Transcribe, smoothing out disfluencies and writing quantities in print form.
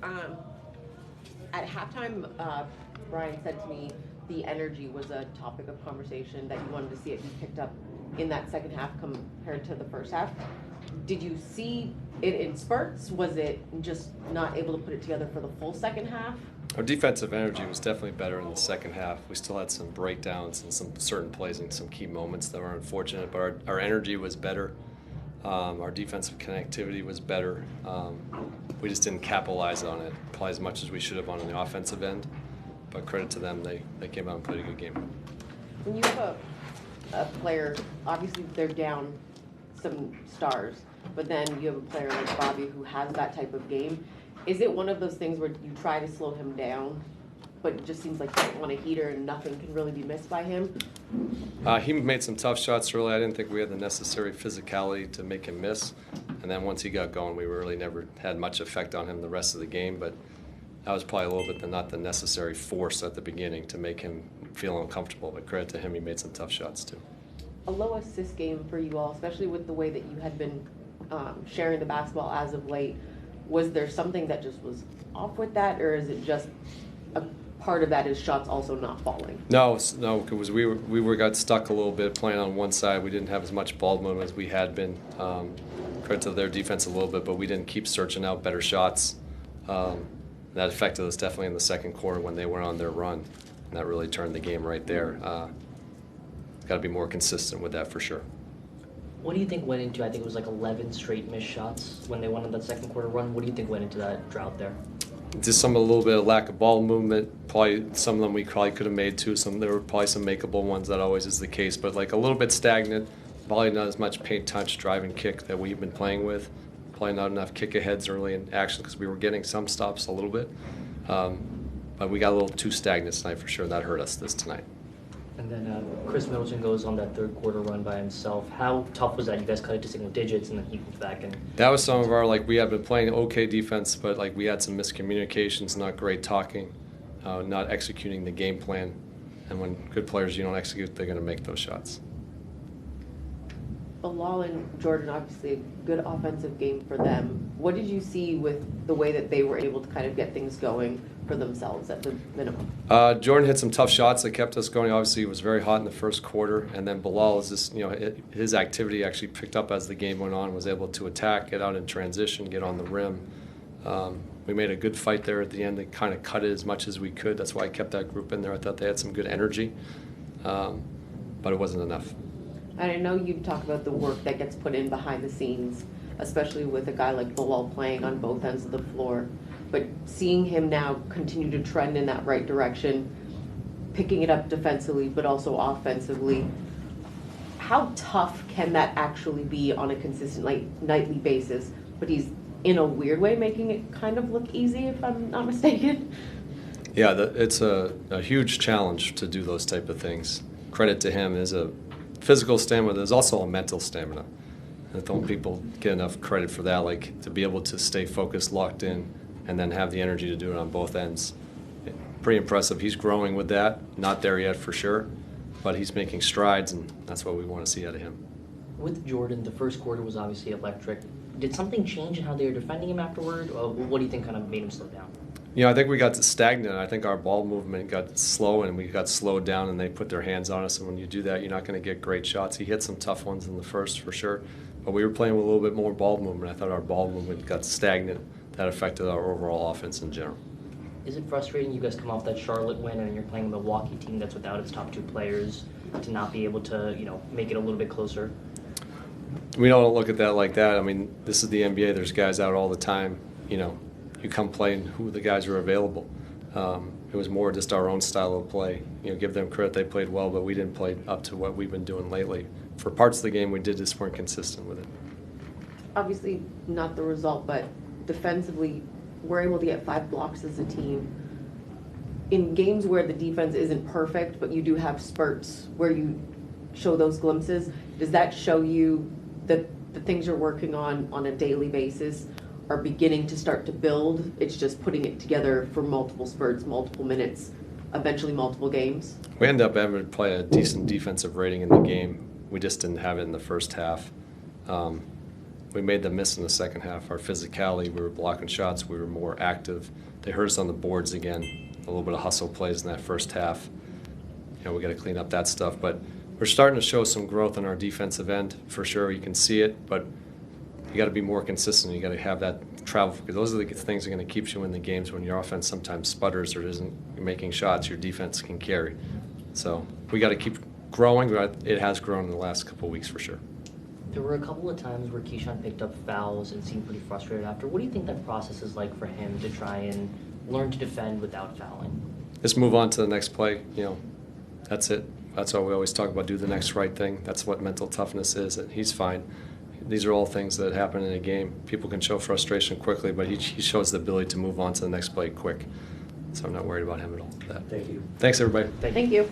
Um, at halftime, Brian said to me the energy was a topic of conversation, that you wanted to see it be picked up in that second half compared to the first half. Did you see it in spurts? Was it just not able to put it together for the full second half? Our defensive energy was definitely better in the second half. We still had some breakdowns and some certain plays and some key moments that were unfortunate, but our energy was better. Our defensive connectivity was better. We just didn't capitalize on it probably as much as we should have on the offensive end. But credit to them, they came out and played a good game. When you have a player, obviously they're down some stars, but then you have a player like Bobby who has that type of game. Is it one of those things where you try to slow him down, but it just seems like you don't want a heater and nothing can really be missed by him? He made some tough shots early. I didn't think we had the necessary physicality to make him miss. And then once he got going, we really never had much effect on him the rest of the game. But that was probably a little bit not the necessary force at the beginning to make him feel uncomfortable. But credit to him, he made some tough shots too. A low assist game for you all, especially with the way that you had been sharing the basketball as of late. Was there something that just was off with that, or is it just a part of that is shots also not falling? No, because we got stuck a little bit playing on one side. We didn't have as much ball movement as we had been. Credit to their defense a little bit, but we didn't keep searching out better shots. That affected us definitely in the second quarter when they went on their run, and that really turned the game right there. Got to be more consistent with that for sure. What do you think went into, I think it was like 11 straight missed shots when they went on that second quarter run? What do you think went into that drought there? Just a little bit of lack of ball movement. Probably some of them we probably could have made too. There were probably some makeable ones. That always is the case, but like a little bit stagnant. Probably not as much paint touch, drive and kick that we've been playing with. Probably not enough kick aheads early in action because we were getting some stops a little bit. But we got a little too stagnant tonight for sure. That hurt us tonight. And then Chris Middleton goes on that third quarter run by himself. How tough was that? You guys cut it to single digits and then he comes back and... That was some of our, we have been playing okay defense, but we had some miscommunications, not great talking, not executing the game plan. And when good players you don't execute, they're going to make those shots. Bilal and Jordan, obviously a good offensive game for them. What did you see with the way that they were able to kind of get things going for themselves at the minimum? Jordan hit some tough shots that kept us going. Obviously, it was very hot in the first quarter, and then Bilal is just, his activity actually picked up as the game went on, was able to attack, get out in transition, get on the rim. We made a good fight there at the end to kind of cut it as much as we could. That's why I kept that group in there. I thought they had some good energy, but it wasn't enough. And I know you talk about the work that gets put in behind the scenes, especially with a guy like Bilal playing on both ends of the floor. But seeing him now continue to trend in that right direction, picking it up defensively but also offensively, how tough can that actually be on a consistent nightly basis? But he's, in a weird way, making it kind of look easy, if I'm not mistaken. Yeah, it's a huge challenge to do those type of things. Credit to him. Is a physical stamina, there's also a mental stamina. And don't people get enough credit for that, to be able to stay focused, locked in, and then have the energy to do it on both ends. Pretty impressive. He's growing with that. Not there yet for sure, but he's making strides, and that's what we want to see out of him. With Jordan, the first quarter was obviously electric. Did something change in how they were defending him afterward? Or what do you think kind of made him slow down? I think we got stagnant. I think our ball movement got slow, and we got slowed down, and they put their hands on us. And when you do that, you're not going to get great shots. He hit some tough ones in the first for sure, but we were playing with a little bit more ball movement. I thought our ball movement got stagnant. That affected our overall offense in general. Is it frustrating you guys come off that Charlotte win and you're playing a Milwaukee team that's without its top two players to not be able to, make it a little bit closer? We don't look at that like that. I mean, this is the NBA. There's guys out all the time. You come play and who the guys are available. It was more just our own style of play. Give them credit. They played well, but we didn't play up to what we've been doing lately. For parts of the game, we just weren't consistent with it. Obviously, not the result, but defensively, we're able to get 5 blocks as a team. In games where the defense isn't perfect, but you do have spurts where you show those glimpses, does that show you that the things you're working on a daily basis are beginning to start to build? It's just putting it together for multiple spurts, multiple minutes, eventually multiple games? We ended up having to play a decent defensive rating in the game. We just didn't have it in the first half. we made them miss in the second half. Our physicality, we were blocking shots, we were more active. They hurt us on the boards again. A little bit of hustle plays in that first half. You know, we got to clean up that stuff. But we're starting to show some growth on our defensive end for sure. You can see it, but you got to be more consistent. You got to have that travel, because those are the things that are going to keep you in the games. When your offense sometimes sputters or isn't making shots, your defense can carry. So we got to keep growing. But it has grown in the last couple of weeks for sure. There were a couple of times where Keyshawn picked up fouls and seemed pretty frustrated after. What do you think that process is like for him to try and learn to defend without fouling? Just move on to the next play. You know, that's it. That's why we always talk about do the next right thing. That's what mental toughness is, and he's fine. These are all things that happen in a game. People can show frustration quickly, but he shows the ability to move on to the next play quick. So I'm not worried about him at all for that. Thank you. Thanks, everybody. Thank you.